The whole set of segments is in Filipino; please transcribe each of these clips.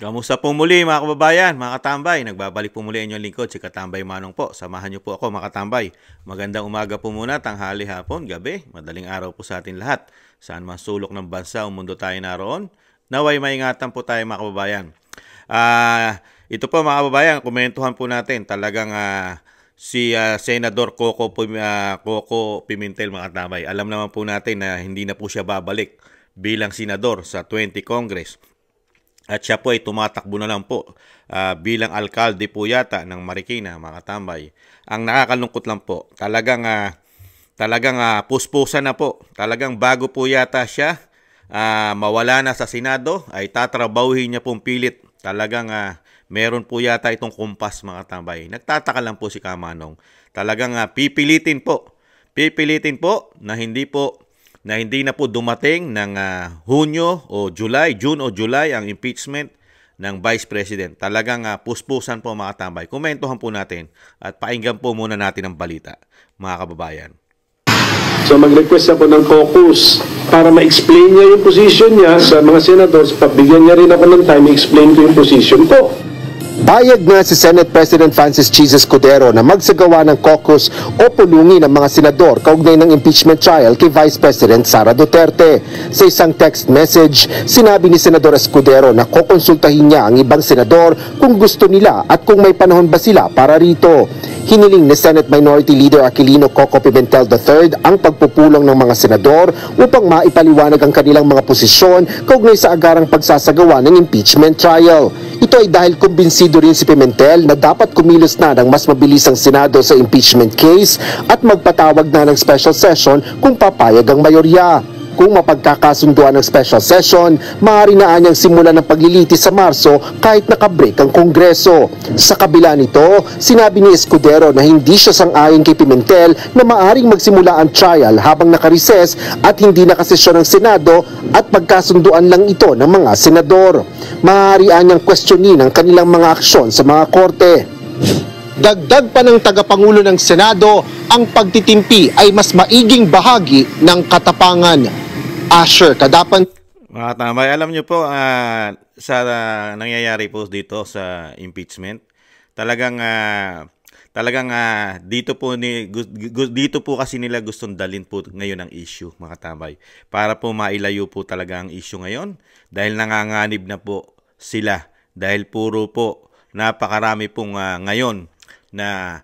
Kamusta po muli mga kababayan, mga katambay? Nagbabalik po muli inyong lingkod, si Katambay Manong po. Samahan niyo po ako mga katambay. Magandang umaga po muna, tanghali, hapon, gabi. Madaling araw po sa atin lahat. Saan man sulok ng bansa o mundo tayo naroon. Naway maingatan po tayo mga kababayan. Ito po mga kababayan, komentuhan po natin. Talagang si Senador Coco Pimentel mga katambay. Alam naman po natin na hindi na po siya babalik bilang senador sa 20 Congress. At siya po ay tumatakbo na lang po bilang alkalde po yata ng Marikina, mga katambay. Ang nakakalungkot lang po, talagang puspusan na po. Talagang bago po yata siya mawala na sa Senado, ay tatrabahuhin niya pong pilit. Talagang meron po yata itong kumpas, mga katambay. Nagtataka lang po si Kamanong. Talagang pipilitin po na hindi na po dumating ng Hunyo o July, June o July ang impeachment ng Vice President. Talagang puspusan po mga katambay. Komentuhan po natin at painggan po muna natin ang balita, mga kababayan. So mag-request na po ng caucus para ma-explain niya yung position niya sa mga senators. Pabigyan niya rin ako ng time i-explain ko yung position ko. Payag na si Senate President Francis Chis Escudero na magsagawa ng caucus o pulungin ng mga senador kaugnay ng impeachment trial kay Vice President Sara Duterte. Sa isang text message, sinabi ni Senador Escudero na kukonsultahin niya ang ibang senador kung gusto nila at kung may panahon ba sila para rito. Hiniling ni Senate Minority Leader Aquilino Coco Pimentel III ang pagpupulong ng mga senador upang maipaliwanag ang kanilang mga posisyon kaugnay sa agarang pagsasagawa ng impeachment trial. Ito ay dahil kumbinsido rin si Pimentel na dapat kumilos na ng mas mabilis ang Senado sa impeachment case at magpatawag na ng special session kung papayag ang mayorya. Kung mapagkakasunduan ng special session, maaari na anyang simulan ng paglilitis sa Marso kahit nakabreak ang Kongreso. Sa kabila nito, sinabi ni Escudero na hindi siya sang-ayon kay Pimentel na maaring magsimula ang trial habang nakarises at hindi nakasesyon ng Senado at pagkasunduan lang ito ng mga senador. Maaari anyang questionin ang kanilang mga aksyon sa mga korte. Dagdag pa ng tagapangulo ng Senado, ang pagtitimpi ay mas maiging bahagi ng katapangan. Asher Kadapan. Mga katambay, alam niyo po sa nangyayari po dito sa impeachment, talagang dito po kasi nila gustong dalhin po ngayon ang issue, mga katambay, para po mailayo po talaga ang issue ngayon dahil nanganganib na po sila dahil puro po napakarami pong ngayon na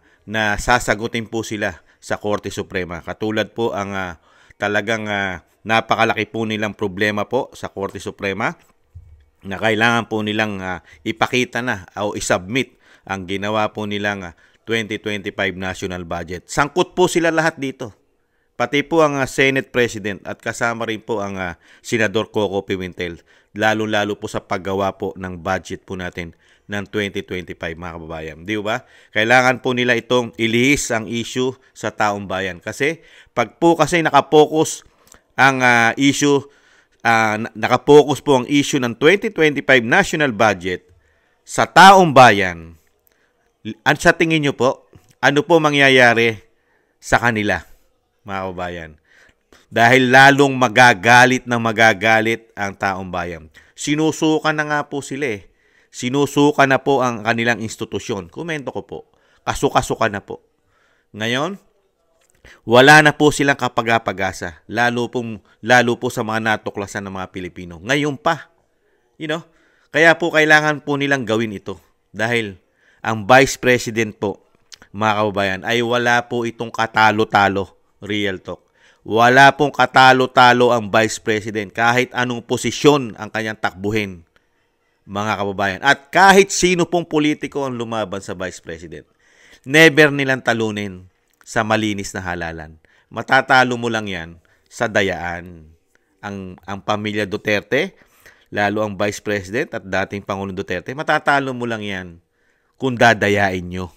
sasagutin po sila sa Korte Suprema. Katulad po ang talagang napakalaki po nilang problema po sa Korte Suprema na kailangan po nilang ipakita na o isubmit ang ginawa po nilang 2025 national budget. Sangkot po sila lahat dito. Pati po ang Senate President at kasama rin po ang Senador Coco Pimentel, lalo-lalo po sa paggawa po ng budget po natin ng 2025, mga kababayan. Di ba? Kailangan po nila itong ilihis ang issue sa taong bayan. Kasi pag po kasi nakapokus ang nakapokus po ang issue ng 2025 national budget sa taong bayan, sa tingin nyo po, ano po mangyayari sa kanila, mga kababayan? Dahil lalong magagalit ang taong bayan. Sinusukan na nga po sila eh. Sinusukan na po ang kanilang institusyon. Komento ko po. Kasuka-suka na po. Ngayon, wala na po silang kapag-apag-asa. Lalo po sa mga natuklasan ng mga Pilipino. Ngayon pa. Kaya po kailangan po nilang gawin ito. Dahil ang Vice President po, mga kababayan, ay wala po itong katalo-talo. Real talk. Wala pong katalo-talo ang Vice President kahit anong posisyon ang kanyang takbuhin, mga kababayan. At kahit sino pong politiko ang lumaban sa Vice President, never nilang talunin sa malinis na halalan. Matatalo mo lang yan sa dayaan. Ang pamilya Duterte, lalo ang Vice President at dating Pangulong Duterte, matatalo mo lang yan kung dadayain nyo.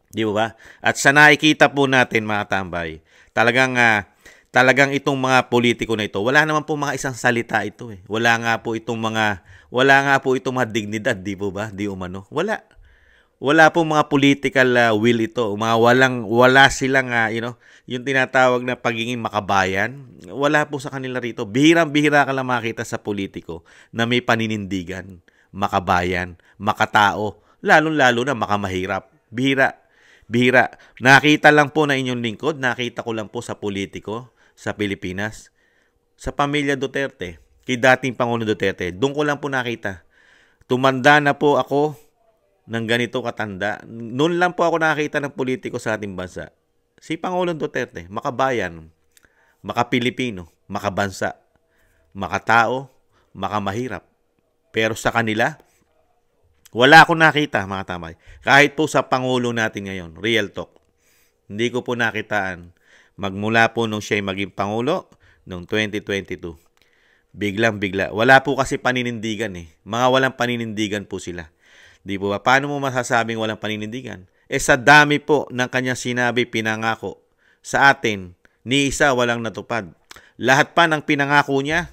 Di ba? At sa nakikita po natin, mga tambay, talagang itong mga politiko na ito, wala naman po mga isang salita ito eh. Wala nga po itong mga dignidad, di po ba? Di umano. Wala po mga political will ito. Wala silang yung tinatawag na pagiging makabayan. Wala po sa kanila rito. Bihirang-bihira ka lang makita sa politiko na may paninindigan. makabayan, makatao, lalong-lalo na makamahirap. Bihira. Nakita lang po na inyong lingkod, nakita ko lang po sa politiko sa Pilipinas, sa pamilya Duterte, kay dating Pangulong Duterte. Doon ko lang po nakita. Tumanda na po ako ng ganito katanda. Noon lang po ako nakita ng politiko sa ating bansa. Si Pangulong Duterte, makabayan, makapilipino, makabansa, makatao, makamahirap. Pero sa kanila, wala akong nakita, mga tamay. Kahit po sa Pangulo natin ngayon, real talk, hindi ko po nakitaan. Magmula po nung siya'y maging Pangulo, noong 2022. Biglang-bigla. Wala po kasi paninindigan eh. Mga walang paninindigan po sila. Di po ba? Paano mo masasabing walang paninindigan? Sa dami po ng kanyang sinabi, pinangako sa atin, ni isa walang natupad. Lahat pa ng pinangako niya,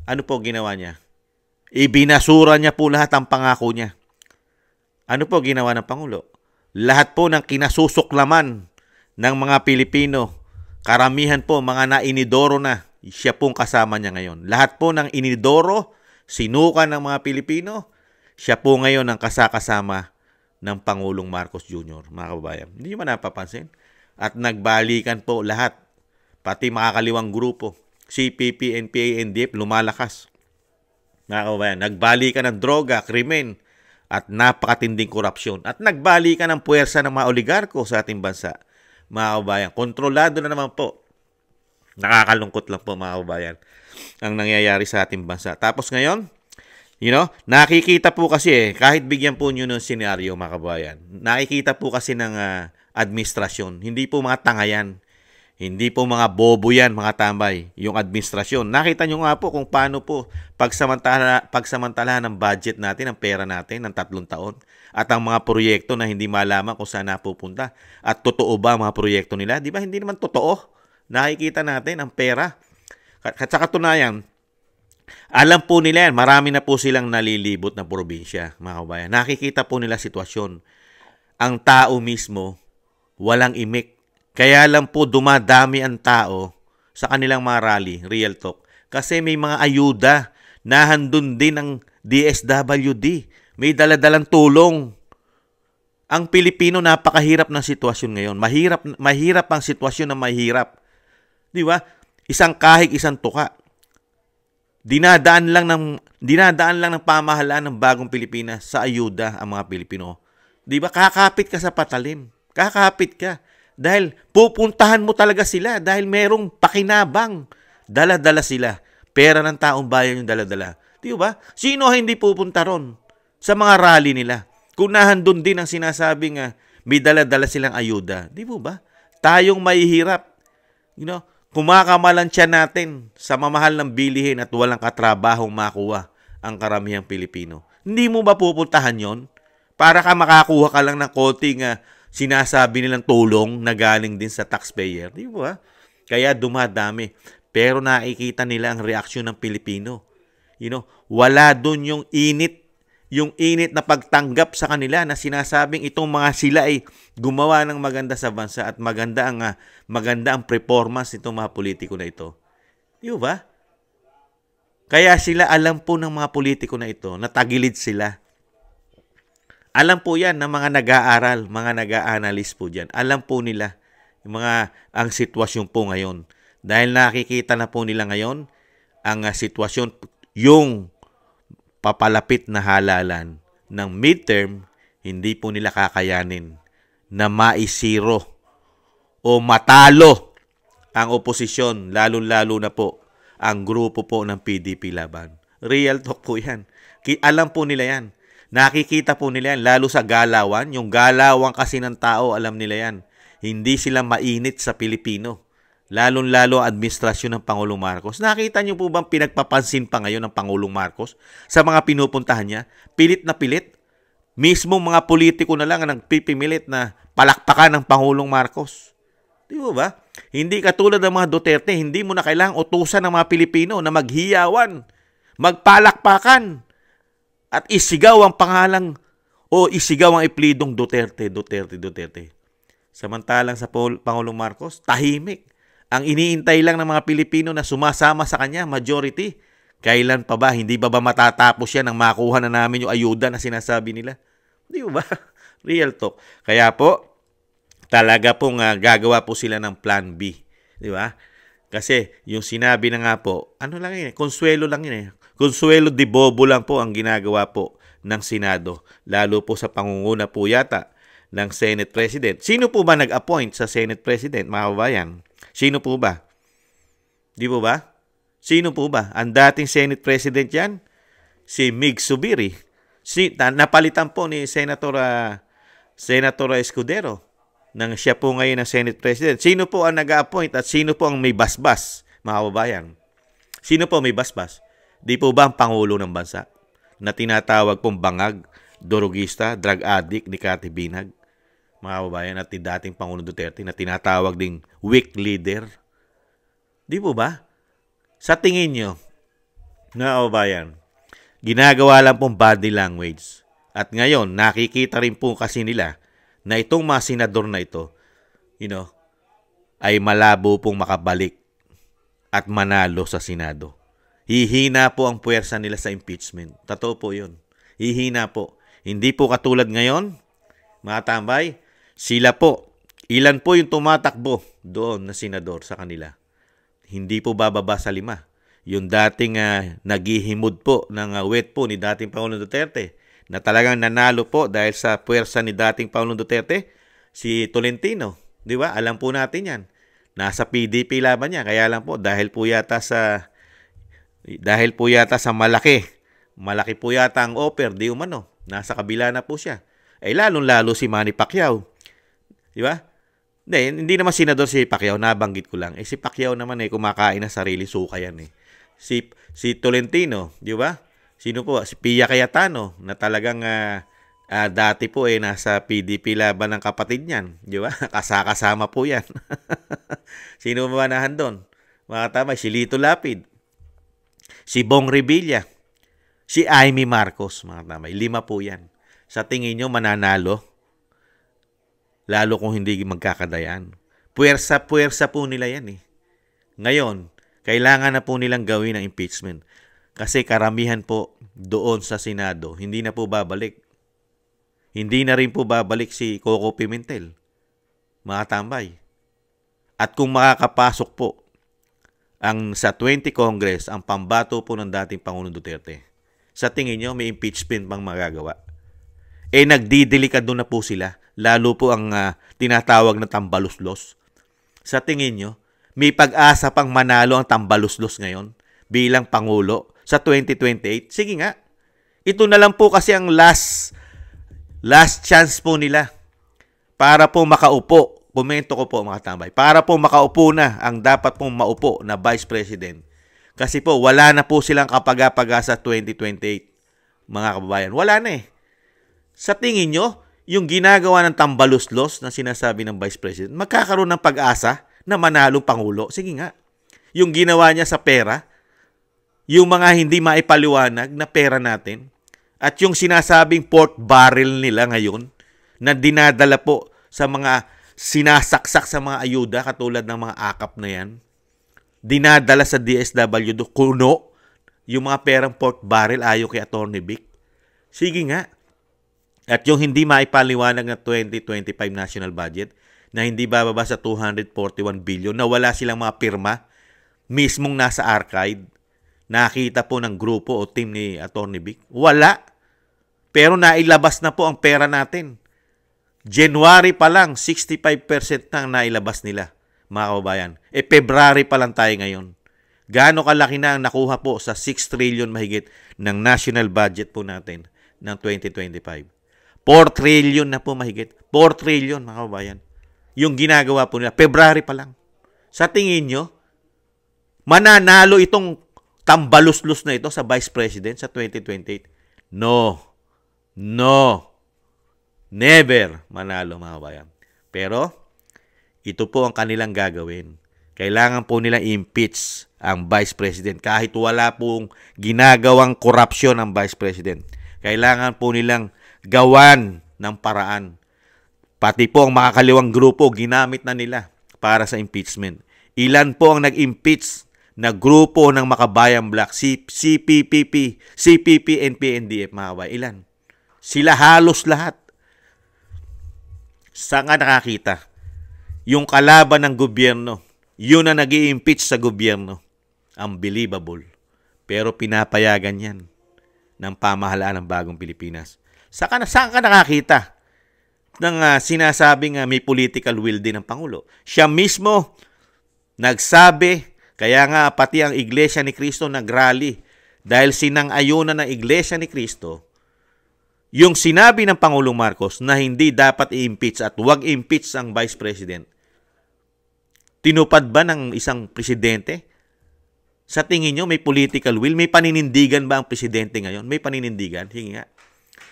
ano po ginawa niya? Ibinasura niya po lahat ang pangako niya. Ano po ginawa ng Pangulo? Lahat po ng kinasusuklaman ng mga Pilipino, karamihan po mga nainidoro na, siya pong kasama niya ngayon. Lahat po ng inidoro, sinukan ng mga Pilipino, siya po ngayon ang kasama ng Pangulong Marcos Jr., mga kababayan. Hindi nyo napapansin? At nagbalikan po lahat, pati makakaliwang grupo, CPP, NPA, NDF, lumalakas. Mga kababayan, nagbalikan ng droga, krimen, at napakatinding korupsyon. At nagbalikan ng puwersa ng mga oligarko sa ating bansa. Mga kababayan, kontrolado na naman po. Nakakalungkot lang po, mga kababayan, ang nangyayari sa ating bansa. Tapos ngayon, nakikita po kasi kahit bigyan po nyo ng senaryo, mga kababayan, nakikita po kasi ng administrasyon. Hindi po mga tanga yan. Hindi po mga bobo yan, mga tambay, yung administrasyon. Nakita nyo nga po kung paano po pagsamantalahan ng budget natin, ng pera natin, ng 3 taon. At ang mga proyekto na hindi malaman kung saan napupunta. At totoo ba mga proyekto nila? Di ba hindi naman totoo? Nakikita natin ang pera. At sa katunayan, alam po nila yan, marami na po silang nalilibot na probinsya, mga kabayan. Nakikita po nila sitwasyon. Ang tao mismo, walang imik. Kaya lang po dumadami ang tao sa kanilang mga rally, real talk. Kasi may mga ayuda, nahandun din ng DSWD. May daladalang tulong. Ang Pilipino napakahirap ng sitwasyon ngayon. Mahirap ang sitwasyon na mahirap. Di ba? Isang kahig, isang tuka. Dinadaan lang ng pamahalaan ng bagong Pilipinas sa ayuda ang mga Pilipino. Di ba? Kakapit ka sa patalim. Kakapit ka. Dahil pupuntahan mo talaga sila dahil merong pakinabang. Dala-dala sila. Pera ng taong bayan yung dala-dala. Di ba? Sino hindi pupunta ron sa mga rally nila? Kung nahandun din ang sinasabing may dala-dala silang ayuda. Di ba? Tayong mahihirap. Kumakamalan siya natin sa mamahal ng bilihin at walang katrabahong makuha ang karamihang Pilipino. Hindi mo ba pupuntahan yon? Para ka makakuha ka lang ng konting sinasabi nilang tulong na galing din sa taxpayer. Di ba? Kaya dumadami. Pero nakikita nila ang reaksyon ng Pilipino. Wala dun yung init na pagtanggap sa kanila na sinasabing itong mga sila ay gumawa ng maganda sa bansa at maganda ang performance nitong mga politiko na ito. Di ba? Kaya sila alam po ng mga politiko na ito, natagilid sila. Alam po yan ng mga nag-aaral, mga nag-a-analyst po dyan. Alam po nila ang sitwasyon po ngayon. Dahil nakikita na po nila ngayon ang sitwasyon, yung papalapit na halalan ng midterm, hindi po nila kakayanin na maisiro o matalo ang oposisyon, lalo-lalo na po ang grupo po ng PDP Laban. Real talk po yan. Alam po nila yan. Nakikita po nila yan, lalo sa galawan. Yung galawan kasi ng tao, alam nila yan. Hindi sila mainit sa Pilipino. Lalo-lalo ang administrasyon ng Pangulong Marcos. Nakita niyo po bang pinagpapansin pa ngayon ng Pangulong Marcos sa mga pinupuntahan niya? Pilit na pilit. Mismo mga politiko na lang ang nagpipimilit na palakpakan ng Pangulong Marcos. Di ba? Hindi katulad ng mga Duterte, hindi mo na kailangang utusan ng mga Pilipino na maghiyawan, magpalakpakan, at isigaw ang pangalang o isigaw ang iplidong Duterte. Samantalang sa Pangulong Marcos, tahimik. Ang iniintay lang ng mga Pilipino na sumasama sa kanya, majority, Kailan pa ba? Hindi ba matatapos yan nang makuha na namin yung ayuda na sinasabi nila? Di ba? Real talk. Kaya po, talaga pong gagawa po sila ng plan B. Di ba? Kasi yung sinabi na nga po, ano lang yun, konsuelo lang yun eh. Konsuelo de bobo lang po ang ginagawa po ng Senado. Lalo po sa pangunguna po yata ng Senate President. Sino po ba nag-appoint sa Senate President, mga kabayan? Sino po ba? Di po ba? Sino po ba? Ang dating Senate President yan? Si Mig Zubiri. Napalitan po ni Senator Escudero nang siya po ngayon ang Senate President. Sino po ang nag-appoint at sino po ang may basbas, mga kababayan? Sino po may basbas? Di po ba ang Pangulo ng Bansa na tinatawag pong bangag, durugista, drug addict ni Cathy Binag? Mga kababayan, at dating Pangulo Duterte na tinatawag ding weak leader. Di po ba? Sa tingin nyo, mga kababayan, ginagawa lang pong body language. At ngayon, nakikita rin po kasi nila na itong mga senador na ito, ay malabo pong makabalik at manalo sa Senado. Hihina po ang puwersa nila sa impeachment. Totoo po yun. Hihina po. Hindi po katulad ngayon, mga tambay, sila po, ilan po yung tumatakbo doon na senador sa kanila. Hindi po bababa sa 5. Yung dating naghihimod po ng wet po ni dating Pangulong Duterte na talagang nanalo po dahil sa puwersa ni dating Pangulong Duterte, si Tolentino. Di ba? Alam po natin yan. Nasa PDP laban niya. Kaya lang po, dahil po yata sa malaki po yata ang offer, di umano. Nasa kabila na po siya. Lalong-lalo si Manny Pacquiao. Di ba? Hindi naman senador si Pacquiao, nabanggit ko lang. Si Pacquiao naman kumakain ng sarili suka yan eh. Si Tolentino, di ba? Sino po? Si Pia Cayetano na talagang dati po nasa PDP laban ng kapatid niyan, di ba? Kasama po yan. Sino manahan doon? Mga tama, si Lito Lapid, si Bong Revilla, si Amy Marcos, mga tama. 5 po yan. Sa tingin nyo, mananalo? Lalo kung hindi magkakadayan. Puwersa po nila yan eh. Ngayon, kailangan na po nilang gawin ang impeachment. Kasi karamihan po doon sa Senado, hindi na po babalik. Hindi na rin po babalik si Coco Pimentel. Mga tambay. At kung makakapasok po sa 20 Congress, ang pambato po ng dating Pangulong Duterte, sa tingin nyo, may impeachment bang magagawa? Nagdidelikado na po sila. Lalo po ang tinatawag na tambaluslos. Sa tingin nyo, may pag-asa pang manalo ang tambaluslos ngayon bilang Pangulo sa 2028? Sige nga. Ito na lang po kasi ang last chance po nila para po makaupo. Komento ko po mga tambay. Para po makaupo na ang dapat pong maupo na Vice President. Kasi po wala na po silang kapag-apaga sa 2028. Mga kababayan, wala na eh. Sa tingin nyo, yung ginagawa ng tambaluslos na sinasabi ng Vice President, magkakaroon ng pag-asa na manalong Pangulo? Sige nga. Yung ginawa niya sa pera, yung mga hindi maipaliwanag na pera natin, at yung sinasabing port barrel nila ngayon na dinadala po sa mga sinasaksak sa mga ayuda katulad ng mga akap na yan, dinadala sa DSWD, kuno, yung mga perang port barrel ayo kay Atty. Vic. Sige nga. At yung hindi maipaliwanag na 2025 national budget na hindi bababa sa 241 billion na wala silang mga pirma, mismong nasa archive, nakita po ng grupo o team ni Atty. Vic. Wala. Pero nailabas na po ang pera natin. January pa lang, 65% na nailabas nila, mga kababayan. February pa lang tayo ngayon. Gaano kalaki na ang nakuha po sa 6 trillion mahigit ng national budget po natin ng 2025. 4 trillion na po mahigit. 4 trillion, mga kababayan. Yung ginagawa po nila, February pa lang. Sa tingin nyo, mananalo itong tambaluslos na ito sa Vice President sa 2028? No. Never manalo, mga kababayan. Pero, ito po ang kanilang gagawin. Kailangan po nila impeach ang Vice President kahit wala pong ginagawang korupsyon ang Vice President. Kailangan po nilang gawan ng paraan. Pati po ang makakaliwang grupo, ginamit na nila para sa impeachment. Ilan po ang nag-impeach na grupo ng Makabayan Black, CPP, and PNDF, mga kababayan. Ilan? Sila halos lahat. Saan nga nakakita? Yung kalaban ng gobyerno, yun na nag-i-impeach sa gobyerno. Unbelievable. Pero pinapayagan yan ng pamahalaan ng bagong Pilipinas. Saan ka nakakita ng sinasabing may political will din ng Pangulo? Siya mismo nagsabi, kaya nga pati ang Iglesia ni Cristo nagrally dahil sinang-ayunan ng Iglesia ni Cristo yung sinabi ng Pangulong Marcos na hindi dapat i-impeach at huwag impeach ang Vice President. Tinupad ba ng isang presidente? Sa tingin nyo, may political will? May paninindigan ba ang presidente ngayon? May paninindigan? Hingi nga.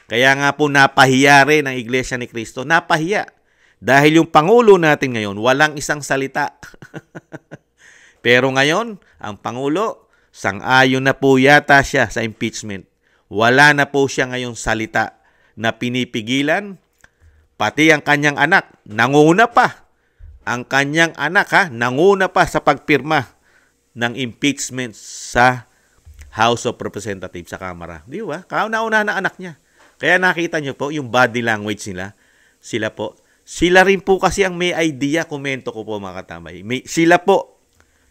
Kaya nga po napahiya rin ang Iglesia ni Cristo. Napahiya. Dahil yung Pangulo natin ngayon, walang isang salita. Pero ngayon, ang Pangulo, sang-ayon na po yata siya sa impeachment. Wala na po siya ngayong salita na pinipigilan. Pati ang kanyang anak, nanguna pa. Ang kanyang anak, nanguna pa sa pagpirma ng impeachment sa House of Representatives sa Kamara. Di ba? Kauna-una na anak niya. Kaya nakita niyo po yung body language nila. Sila rin po kasi ang may idea, komento ko po mga katambay. Sila po,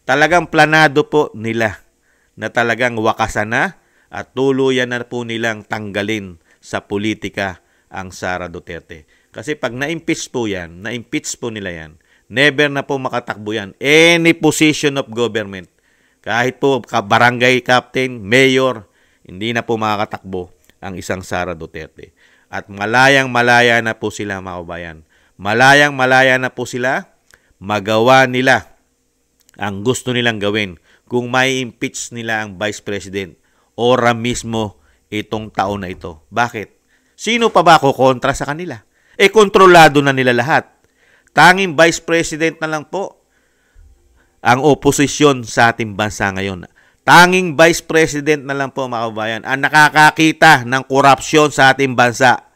talagang planado po nila na talagang wakasan na at tuluyan na po nilang tanggalin sa politika ang Sara Duterte. Kasi pag na-impeach po nila yan, never na po makatakbo yan. Any position of government, kahit po barangay captain, mayor, hindi na po makakatakbo ang isang Sara Duterte. At malayang-malaya na po sila, mga kabayan. Malayang-malaya na po sila, magawa nila ang gusto nilang gawin kung may impeach nila ang Vice President ora mismo itong taon na ito. Bakit? Sino pa ba kontra sa kanila? Kontrolado na nila lahat. Tanging Vice President na lang po ang oposisyon sa ating bansa ngayon. Tanging Vice President na lang po, mga kabayan, ang nakakakita ng korupsyon sa ating bansa.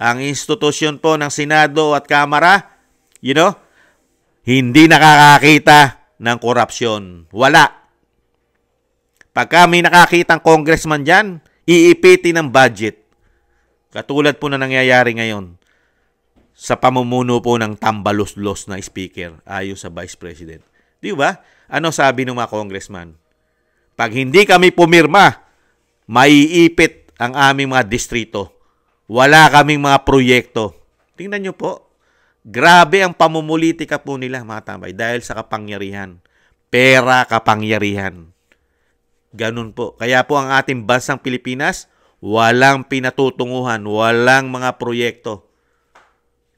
Ang institusyon po ng Senado at Kamara, hindi nakakakita ng korupsyon. Wala. Pagka may nakakitang congressman dyan, iipitin ng budget. Katulad po na nangyayari ngayon sa pamumuno po ng tambalos-los na speaker ayon sa Vice President. Di ba? Ano sabi ng mga congressman? Pag hindi kami pumirma, maiipit ang aming mga distrito. Wala kaming mga proyekto. Tingnan nyo po. Grabe ang pamumulitika po nila, mga tambay, dahil sa kapangyarihan. Pera, kapangyarihan. Ganun po. Kaya po ang ating bansang Pilipinas, walang pinatutunguhan, walang mga proyekto.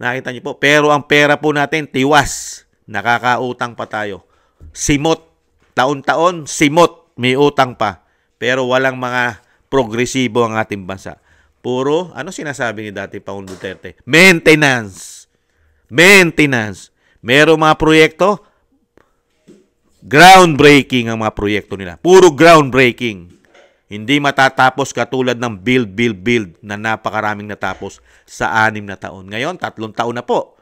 Nakita niyo po. Pero ang pera po natin, tiwas. Nakakautang pa tayo. Simot. Taon-taon, simot. May utang pa. Pero walang mga progresibo ang ating bansa. Puro, ano sinasabi ni dati Pangulong Duterte? Maintenance. Maintenance. Merong mga proyekto, groundbreaking ang mga proyekto nila. Puro groundbreaking. Hindi matatapos katulad ng build na napakaraming natapos sa 6 na taon. Ngayon, 3 taon na po.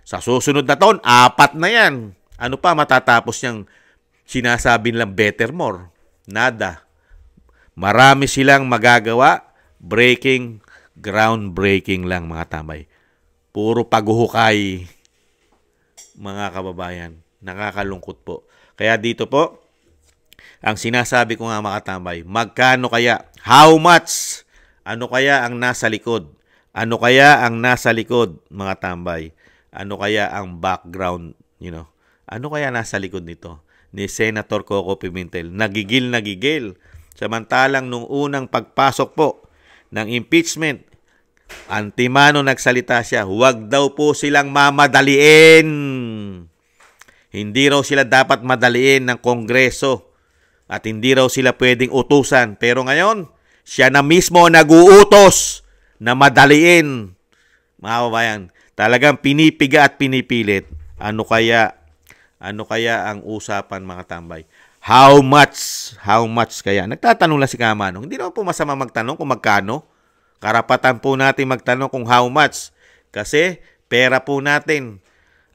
Sa susunod na taon, 4 na yan. Ano pa matatapos niyang sinasabi nilang better more? Nada. Marami silang magagawa. Groundbreaking lang, mga tambay. Puro paghuhukay, mga kababayan. Nakakalungkot po. Kaya dito po, ang sinasabi ko nga, mga tambay, magkano kaya? How much? Ano kaya ang nasa likod? Ano kaya ang nasa likod, mga tambay? Ano kaya ang background, Ano kaya nasa likod nito? Ni Senator Coco Pimentel. Nagigil. Samantalang nung unang pagpasok po ng impeachment, Antimano nagsalita siya, huwag daw po silang mamadaliin. Hindi raw sila dapat madaliin ng Kongreso at hindi raw sila pwedeng utusan. Pero ngayon, siya na mismo nag-uutos na madaliin. Mga kababayan, talagang pinipiga at pinipilit. Ano kaya ang usapan, mga tambay? How much kaya? Nagtatanong lang si Kamanong. Hindi naman po masama magtanong kung magkano. Karapatan po natin magtanong kung how much. Kasi pera po natin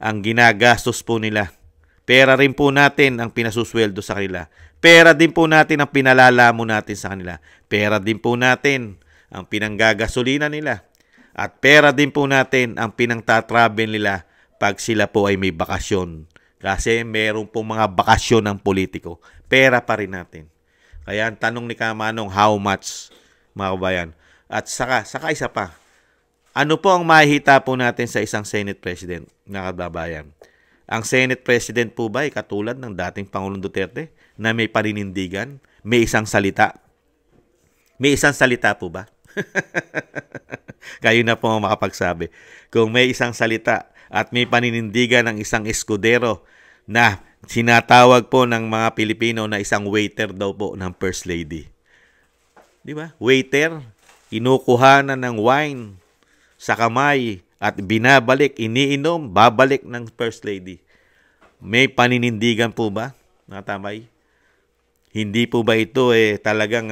ang ginagastos po nila. Pera rin po natin ang pinasusweldo sa kanila. Pera din po natin ang pinalalaman natin sa kanila. Pera din po natin ang pinanggagasolina nila. At pera din po natin ang pinangtatravel nila pag sila po ay may bakasyon. Kasi meron pong mga bakasyon ng politiko. Pera pa rin natin. Kaya ang tanong ni Kamanong, how much, mga kabayan? At saka isa pa, ano po ang mahihita po natin sa isang Senate President, mga kababayan? Ang Senate President po ba ay katulad ng dating Pangulong Duterte na may paninindigan, may isang salita? May isang salita po ba? Kayo na po ang makapagsabi. Kung may isang salita at may paninindigan ng isang eskudero na sinatawag po ng mga Pilipino na isang waiter daw po ng First Lady. Di ba? Waiter, kinukuhanan ng wine sa kamay at binabalik, iniinom, babalik ng First Lady. May paninindigan po ba? Natamay? Hindi po ba ito talagang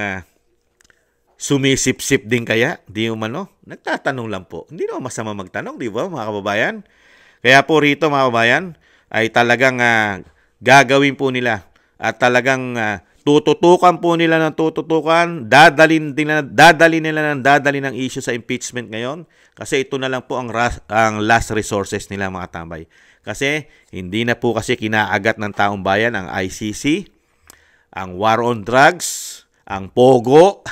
sumisip-sip din kaya? Di umano? Nagtatanong lang po. Hindi naman masama magtanong, di ba mga kababayan? Kaya po rito mga kababayan ay talagang gagawin po nila at talagang tututukan po nila ng tututukan, dadalin nila ng issue sa impeachment ngayon kasi ito na lang po ang last resources nila mga tambay. Kasi hindi na po kasi kinaagat ng taong bayan ang ICC, ang war on drugs, ang pogo.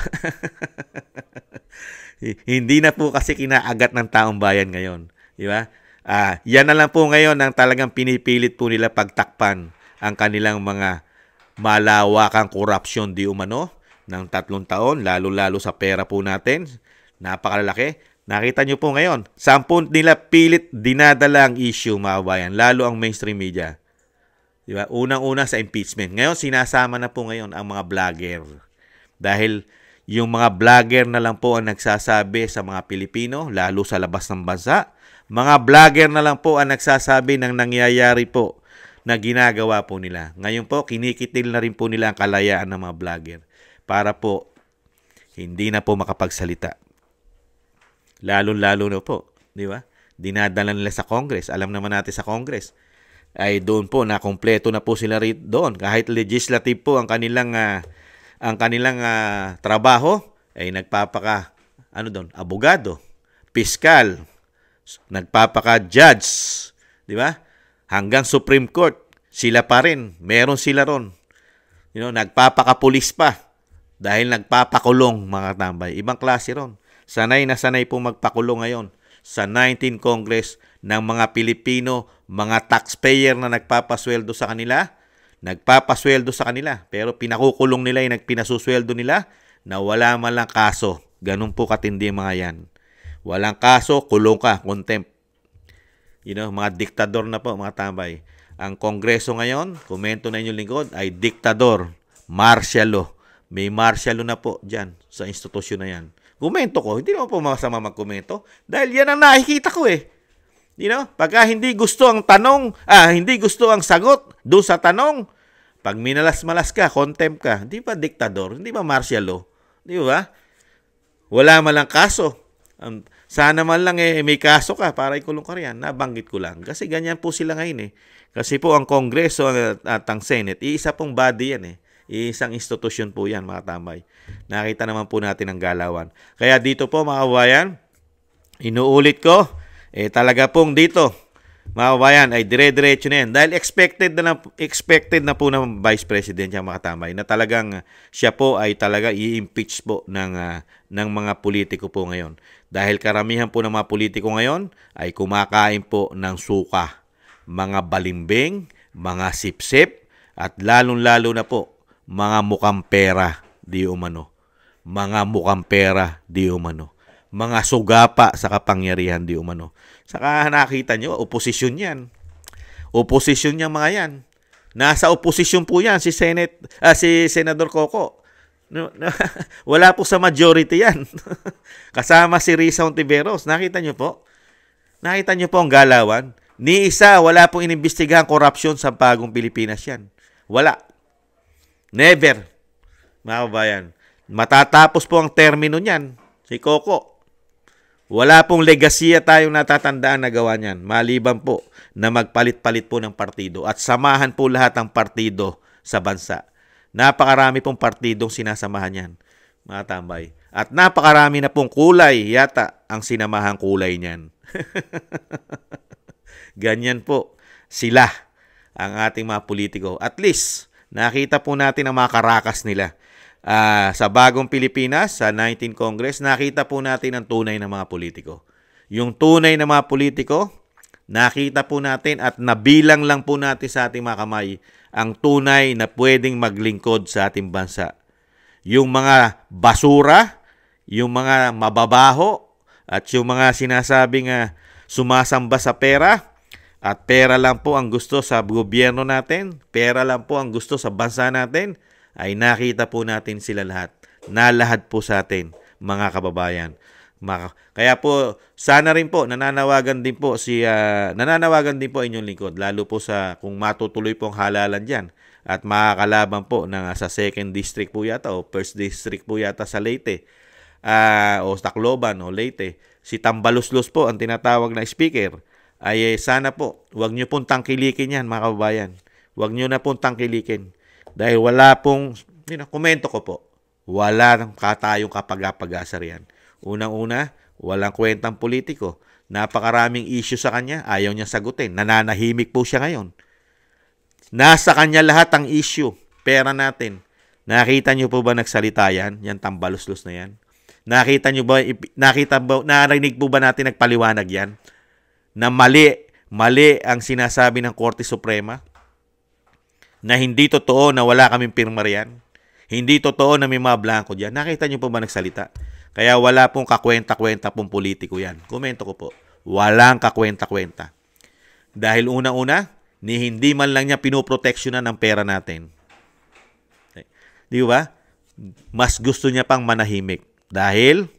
Hindi na po kasi kinaagat ng taong bayan ngayon. Di ba? Yan na lang po ngayon ang talagang pinipilit po nila pagtakpan ang kanilang mga malawakang korupsyon di umano ng 3 taon, lalo-lalo sa pera po natin. Napakalalaki. Nakita nyo po ngayon, 10 nila pilit dinadala ang issue, mga kabayan, lalo ang mainstream media. Di ba? Unang-una sa impeachment. Ngayon, sinasama na po ngayon ang mga vlogger. Dahil yung mga vlogger na lang po ang nagsasabi sa mga Pilipino, lalo sa labas ng bansa. Mga vlogger na lang po ang nagsasabi ng nangyayari po na ginagawa po nila. Ngayon po, kinikitil na rin po nila ang kalayaan ng mga vlogger para po hindi na po makapagsalita. Lalo-lalo na po, di ba? Dinadala nila sa Congress. Alam naman natin sa Congress ay doon po na kompleto na po sila rin doon. Kahit legislative po ang kanilang trabaho ay nagpapaka abogado, piskal, nagpapaka-judge, di ba? Hanggang Supreme Court, sila pa rin, meron sila ron. Nagpapaka-pulis pa dahil nagpapakulong mga tambay. Ibang klase ron. Sanay na sanay po magpakulong ngayon sa 19 Congress ng mga Pilipino, mga taxpayer na nagpapasweldo sa kanila, pero pinakukulong nila yung pinasusuweldo nila na wala man lang kaso. Ganun po katindi mga yan. Walang kaso, kulong ka, contempt. Mga diktador na po, mga tambay. Ang Kongreso ngayon, komento na inyong lingkod, ay diktador, martial law. May martial law na po dyan sa institusyon na yan. Komento ko, hindi naman po masama magkomento dahil yan ang nakikita ko Pagka hindi gusto ang tanong, hindi gusto ang sagot doon sa tanong, pag minalas-malas ka, contempt ka, hindi ba diktador, hindi ba martial law? Di ba? Wala man lang kaso. Sana man lang may kaso ka para ikulong ka riyan. Nabanggit ko lang. Kasi ganyan po sila ngayon Kasi po ang Kongreso at ang Senate, iisa pong body yan Iisang institusyon po yan, mga tambay. Nakita naman po natin ang galawan. Kaya dito po, mga kabayan, inuulit ko, talaga pong dito, mga kabayan, ay dire-diretso na yan. Dahil expected na po ng Vice President yung mga tambay na talagang siya po ay talaga i-impeach po ng mga politiko po ngayon. Dahil karamihan po ng mga politiko ngayon ay kumakain po ng suka, mga balimbing, mga sipsip, at lalong-lalo na po, mga mukhang pera di umano. Mga mukhang pera di umano. Mga sugapa sa kapangyarihan di umano. Saka nakita nyo, oposisyon yan. Oposisyon yan mga yan. Nasa oposisyon po yan si Senador Coco. Wala po sa majority yan. Kasama si Risa Hontiveros. Nakita nyo po? Nakita nyo po ang galawan? Ni isa, wala pong inimbestigahan korupsyon sa bagong Pilipinas yan. Wala. Never. Mga kabayan. Matatapos po ang termino niyan. Si Coco. Wala pong legasya tayong natatandaan na gawa niyan. Maliban po na magpalit-palit po ng partido at samahan po lahat ng partido sa bansa. Napakarami pong partidong sinasamahan yan, mga tambay. At napakarami na pong kulay yata ang sinamahang kulay niyan. Ganyan po sila ang ating mga politiko. At least, nakita po natin ang mga karakas nila. Sa bagong Pilipinas, sa 19th Congress, nakita po natin ang tunay na mga politiko. Yung tunay na mga politiko, nakita po natin at nabilang lang po natin sa ating mga kamay ang tunay na pwedeng maglingkod sa ating bansa. Yung mga basura, yung mga mababaho, at yung mga sinasabing sumasamba sa pera, at pera lang po ang gusto sa gobyerno natin, pera lang po ang gusto sa bansa natin, ay nakita po natin sila lahat. Nalahad po sa atin, mga kababayan. Kaya po, sana rin po, nananawagan din po inyong lingkod, lalo po sa kung matutuloy pong halalan dyan at makakalaban po ng, sa 2nd District po yata o 1st District po yata sa Leyte o Tacloban o Leyte. Si Tambaluslos po ang tinatawag na speaker. Ay sana po, huwag nyo pong tangkilikin yan, mga kababayan. Huwag nyo na pong tangkilikin. Dahil wala pong, komento ko po, wala nang tayong kapag-apagasar yan. Unang-una, walang kwentang politiko. Napakaraming issue sa kanya, ayaw niya sagutin. Nananahimik po siya ngayon. Nasa kanya lahat ang issue, pera natin. Nakita niyo po ba nagsalita yan? Yan Tambaluslos na yan. Narinig po ba natin nagpaliwanag yan? Na mali ang sinasabi ng Korte Suprema? Na hindi totoo na wala kaming pirma riyan? Hindi totoo na may mga blanco diyan? Nakita niyo po ba nagsalita? Kaya wala pong kakwenta-kwenta pong politiko yan. Komento ko po, walang kakwenta-kwenta. Dahil unang-una, hindi man lang niya pinoproteksyonan ng pera natin. Di ba? Mas gusto niya pang manahimik. Dahil,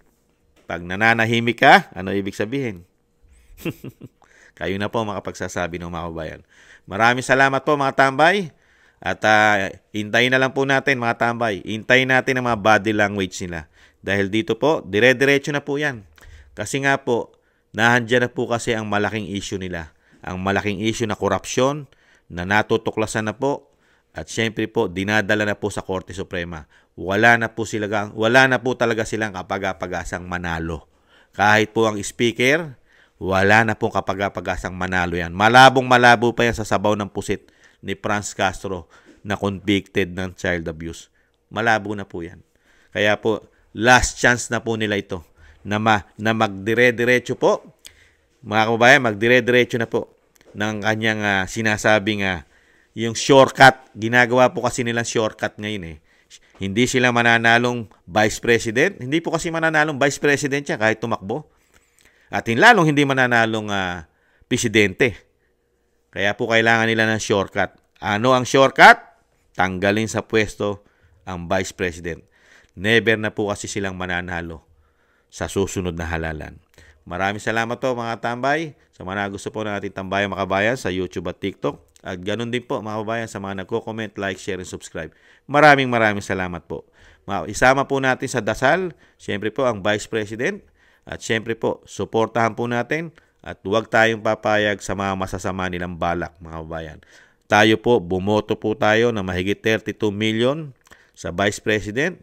pag nananahimik ka, ano ibig sabihin? Kayo na po makapagsasabi ng mga kabayan. Maraming salamat po mga tambay. At hintayin na lang po natin mga tambay. Hintayin natin ang mga body language nila. Dahil dito po, dire-diretso na po yan. Kasi nga po, nahandyan na po kasi ang malaking issue nila. Ang malaking issue na korupsyon na natutuklasan na po. At syempre po, dinadala na po sa Korte Suprema. Wala na po talaga silang kapag-apagasang manalo. Kahit po ang speaker, wala na pong kapag-apagasang manalo yan. Malabong-malabo pa yan sa sabaw ng pusit ni Franz Castro na convicted ng child abuse. Malabo na po yan. Kaya po, last chance na po nila ito na magdire-diretso po. Mga kababayan, magdire-diretso na po ng kanyang sinasabing yung shortcut. Ginagawa po kasi nilang shortcut ngayon eh. Hindi sila mananalong vice president. Hindi po kasi mananalong vice president siya kahit tumakbo. At lalong hindi mananalong presidente. Kaya po kailangan nila ng shortcut. Ano ang shortcut? Tanggalin sa pwesto ang vice president. Never na po kasi silang mananalo sa susunod na halalan. Maraming salamat po mga tambay. Sa mga gusto po ng ating tambayan mga kabayan sa YouTube at TikTok. At ganun din po mga kabayan sa mga nagko-comment, like, share, and subscribe. Maraming salamat po. Isama po natin sa dasal, siyempre po ang Vice President. At siyempre po, suportahan po natin at huwag tayong papayag sa mga masasama nilang balak mga kabayan. Tayo po, bumoto po tayo na mahigit 32 million sa Vice President.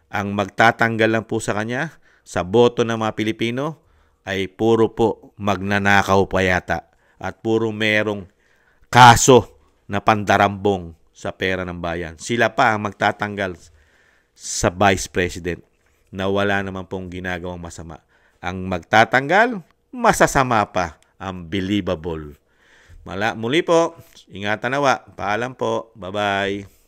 Ang magtatanggal lang po sa kanya, sa boto ng mga Pilipino, ay puro po magnanakaw pa yata at puro merong kaso na pandarambong sa pera ng bayan. Sila pa ang magtatanggal sa Vice President na wala naman pong ginagawang masama. Ang magtatanggal, masasama pa, unbelievable. Muli po, ingatan nawa. Paalam po. Bye-bye.